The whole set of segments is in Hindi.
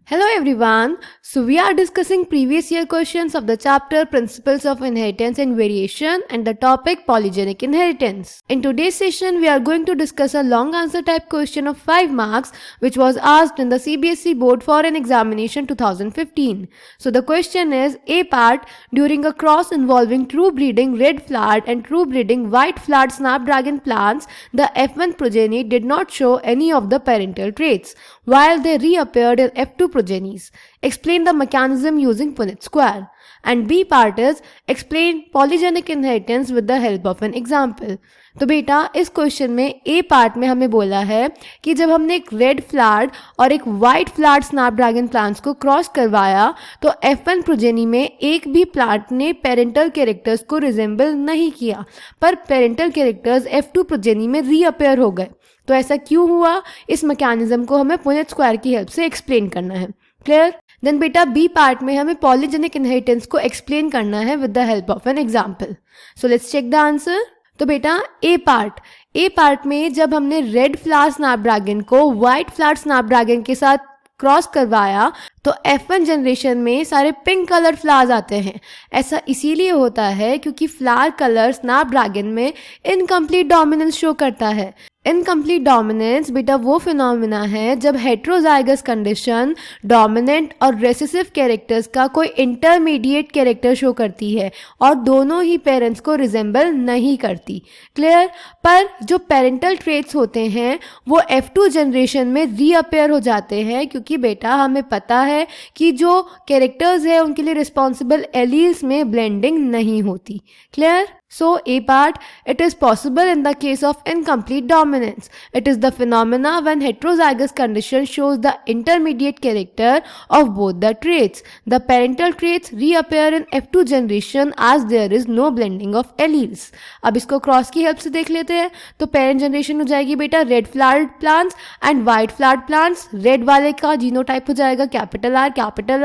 Hello everyone. So we are discussing previous year questions of the chapter Principles of Inheritance and Variation and the topic Polygenic Inheritance. In today's session we are going to discuss a long answer type question of 5 marks which was asked in the CBSE board for an examination 2015. So the question is A part, during a cross involving true breeding red flowered and true breeding white flowered snapdragon plants, the F1 progeny did not show any of the parental traits while they reappeared in F2 progenies. Explain the mechanism using Punnett square. And B part is explain polygenic inheritance with the help of an example. तो बेटा इस क्वेश्चन में ए पार्ट में हमें बोला है कि जब हमने एक रेड फ्लावर्ड और एक वाइट फ्लावर्ड स्नैपड्रैगन प्लांट्स को क्रॉस करवाया तो F1 प्रोजेनी में एक भी प्लांट ने पेरेंटल कैरेक्टर्स को रिजेंबल नहीं किया, पर पेरेंटल कैरेक्टर्स F2 प्रोजेनी में रीअपेयर हो गए. तो ऐसा क्यों हुआ, इस मैकेनिज्म को हमें पुनेट स्क्वायर की हेल्प से एक्सप्लेन करना है. क्लियर? देन बेटा बी पार्ट में हमें पॉलीजेनिक इनहेरिटेंस को एक्सप्लेन करना है with the help of an example. So let's check the answer. तो बेटा ए पार्ट में जब हमने रेड फ्लावर स्नैपड्रैगन को वाइट फ्लावर स्नैपड्रैगन के साथ क्रॉस करवाया तो F1 जनरेशन में सारे पिंक कलर फ्लावर्स आते हैं. ऐसा इसीलिए होता है क्योंकि फ्लावर कलर स्नैपड्रैगन में इनकम्प्लीट डोमिनेंस शो करता है. इनकम्प्लीट डोमिनेंस बेटा वो फिनोमिना है जब हेट्रोजाइगस कंडीशन डोमिनेंट और रेसेसिव कैरेक्टर्स का कोई इंटरमीडिएट कैरेक्टर शो करती है और दोनों ही पेरेंट्स को रिजेंबल नहीं करती. क्लियर? पर जो पेरेंटल ट्रेट्स होते हैं वो F2 जनरेशन में रीअपेयर हो जाते हैं क्योंकि बेटा हमें पता है कि जो कैरेक्टर्स है उनके लिए रिस्पॉन्सिबल एलील्स में ब्लेंडिंग नहीं होती. Clear? So A part, it is possible in the case of incomplete dominance. It is the phenomena when heterozygous condition shows the intermediate character of both the traits. The parental traits reappear in F2 generation as there is no blending of alleles. अब इसको क्रॉस की हेल्प से देख लेते हैं. तो पेरेंट जनरेशन हो जाएगी बेटा red flowered plants and white flowered plants. Red वाले का जीनोटाइप हो जाएगा कैपिटल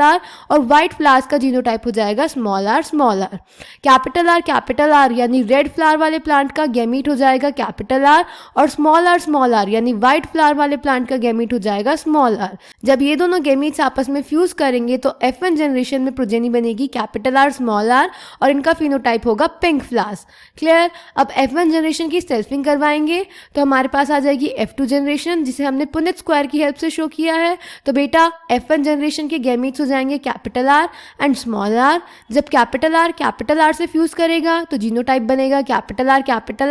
आर और वाइट फ्लावर्स का जीनोटाइप हो जाएगा स्मॉल आर. कैपिटल आर यानी रेड फ्लावर वाले प्लांट का गैमीट हो जाएगा कैपिटल आर और स्मॉल आर यानी वाइट फ्लावर वाले प्लांट का गैमीट हो जाएगा स्मॉल आर. जब ये दोनों गैमीट्स आपस में फ्यूज करेंगे तो F1 जनरेशन में प्रोजेनी बनेगी कैपिटल आर स्मॉल आर और इनका फिनोटाइप होगा पिंक फ्लावर्स. क्लियर? अब F1 जनरेशन की सेल्फिंग करवाएंगे तो हमारे पास आ जाएगी F2 जनरेशन जिसे हमने पुनेट स्क्वायर की हेल्प से शो किया है. तो बेटा F1 जनरेशन के गैमीट्स हो जाएंगे capital R and small r. जब कैपिटल आर से फ्यूज करेगा तो जीनोटाइप बनेगा capital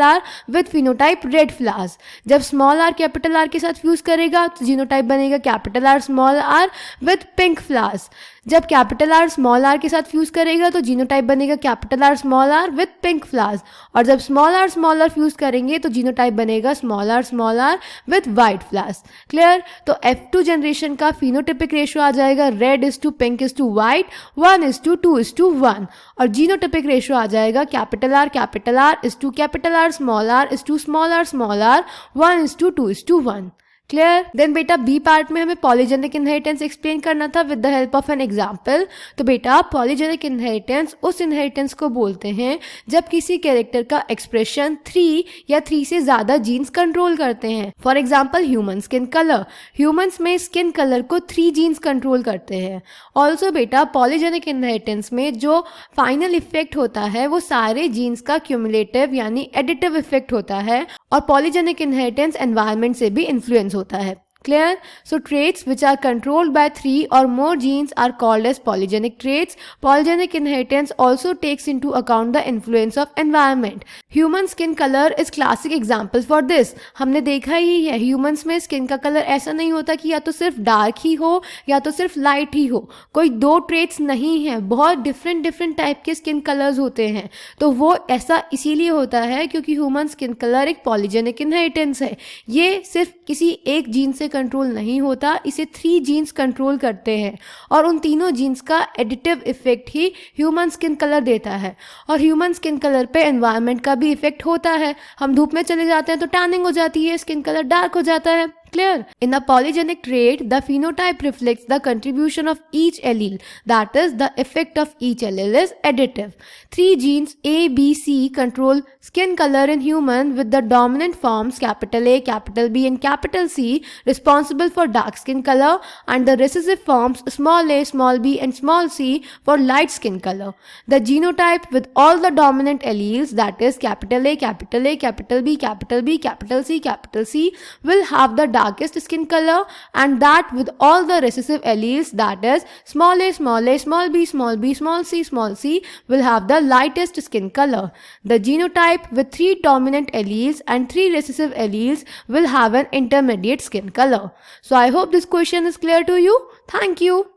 R with phenotype red flowers. जब स्मॉल आर कैपिटल आर के साथ फ्यूज करेगा तो जीनोटाइप बनेगा capital R small r with pink flowers. जब कैपिटल आर स्मॉल आर के साथ फ्यूज करेगा तो जीनोटाइप बनेगा capital R small r with pink flowers. और जब स्मॉल आर फ्यूज करेंगे तो जीनोटाइप बनेगा small r with white flowers. Clear? तो F2 जनरेशन का फिनोटिपिक रेशियो आ जाएगा red is to pink is to white 1:2:1 और जीनोटिपिक रेशियो आ जाएगा capital R is to capital R is to small r 1:2:1. Clear? Then बेटा बी पार्ट में हमें पॉलीजेनिक इनहेरिटेंस एक्सप्लेन करना था with the help of an example. तो बेटा पॉलीजेनिक इनहेरिटेंस उस इनहेरिटेंस को बोलते हैं जब किसी कैरेक्टर का एक्सप्रेशन 3 या 3 से ज़्यादा जीन्स कंट्रोल करते हैं. For example human skin colour. Humans में स्किन कलर को 3 जीन्स कंट्रोल करते हैं. ऑल्सो बेटा पॉलीजेनिक इनहेरिटेंस में जो फाइनल इफेक्ट होता है वो सारे जीन्स का क्यूमुलेटिव यानी एडिटिव इफेक्ट होता है और पॉलीजेनिक इनहेरिटेंस एनवायरनमेंट से भी इन्फ्लुएंस होता है. Clear? So traits which are controlled by 3 or more genes are called as polygenic traits. Polygenic inheritance also takes into account the influence of environment. Human skin color is classic example for this. हमने देखा ही है humans में skin का color ऐसा नहीं होता कि या तो सिर्फ dark ही हो या तो सिर्फ light ही हो. कोई 2 traits नहीं है, बहुत different type के skin colors होते हैं. तो वो ऐसा इसीलिए होता है क्योंकि human skin color एक polygenic inheritance है. ये सिर्फ किसी एक जीन से कंट्रोल नहीं होता, इसे 3 जीन्स कंट्रोल करते हैं और उन तीनों जीन्स का एडिटिव इफेक्ट ही ह्यूमन स्किन कलर देता है. और ह्यूमन स्किन कलर पे एनवायरनमेंट का भी इफेक्ट होता है. हम धूप में चले जाते हैं तो टैनिंग हो जाती है, स्किन कलर डार्क हो जाता है. clear? In a polygenic trait, the phenotype reflects the contribution of each allele. That is, the effect of each allele is additive. 3 genes A, B, C control skin color in human, with the dominant forms capital A, capital B and capital C responsible for dark skin color, and the recessive forms small a, small b and small c for light skin color. The genotype with all the dominant alleles, that is capital A, capital A, capital B, capital B, capital C will have the darkest skin color, and that with all the recessive alleles, that is small a, small b, small b, small c will have the lightest skin color. The genotype with 3 dominant alleles and 3 recessive alleles will have an intermediate skin color. So I hope this question is clear to you. Thank you.